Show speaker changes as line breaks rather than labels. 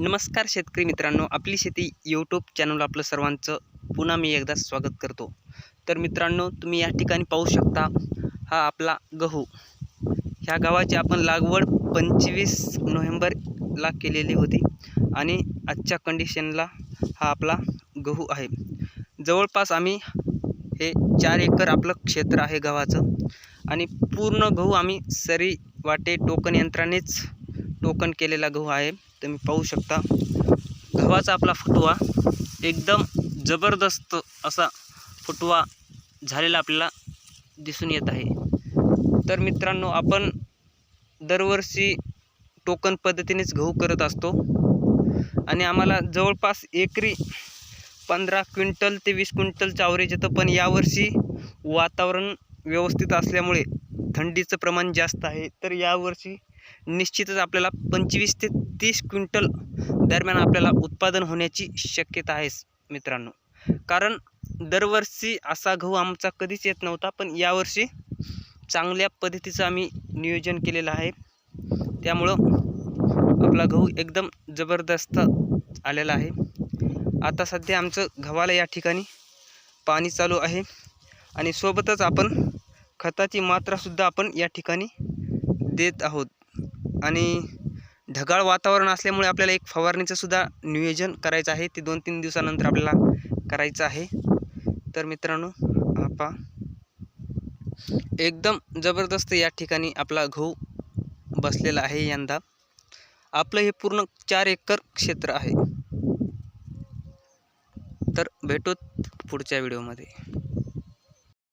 नमस्कार शेतकरी मित्रांनो, आपली शेती यूट्यूब चॅनल आपलं सर्वांचं पुन्हा मी एकदा स्वागत करतो। तर मित्रांनो, तुम्ही या ठिकाणी पाहू शकता, हा आपला गहू। ह्या गव्हाची आपण लागवड 25 नोव्हेंबरला केलेली होती आणि आजच्या कंडिशनला हा आपला गहू आहे। जवळपास आम्ही हे 4 एकर आपलं क्षेत्र आहे गव्हाचं आणि पूर्ण गहू आम्ही सरी वाटे टोकन यंत्रानेच टोकन केलेला गहू आहे। तुम्ही पाहू शकता, गव्हाचा आपला फुटवा एकदम जबरदस्त असा फुटवा झालेला आपल्याला दिसून येत आहे। तर मित्रांनो, आपण दरवर्षी टोकन पद्धतीनेच गहू करत असतो आणि आम्हाला जवळपास एकरी 15 क्विंटल ते 20 क्विंटलचं ॲव्हरेज येतं। पण यावर्षी वातावरण व्यवस्थित असल्यामुळे थंडीचं प्रमाण जास्त आहे, तर यावर्षी निश्चितच आपल्याला 25 ते 30 क्विंटल दरम्यान आपल्याला उत्पादन होण्याची शक्यता आहे मित्रांनो। कारण दरवर्षी असा गहू आमचा कधीच येत नव्हता, पण यावर्षी चांगल्या पद्धतीचं आम्ही नियोजन केलेलं आहे, त्यामुळं आपला गहू एकदम जबरदस्त आलेला आहे। आता सध्या आमचं गव्हाला या ठिकाणी पाणी चालू आहे आणि सोबतच आपण खताची मात्रासुद्धा आपण या ठिकाणी देत आहोत आणि ढगाळ वातावरण असल्यामुळे आपल्याला एक फवारणीचं सुद्धा नियोजन करायचं आहे, ते 2-3 दिवसानंतर आपल्याला करायचं आहे। तर मित्रांनो, पहा एकदम जबरदस्त या ठिकाणी आपला गहू बसलेला आहे। यंदा आपलं हे पूर्ण 4 एकर क्षेत्र आहे। तर भेटूत पुढच्या व्हिडिओमध्ये।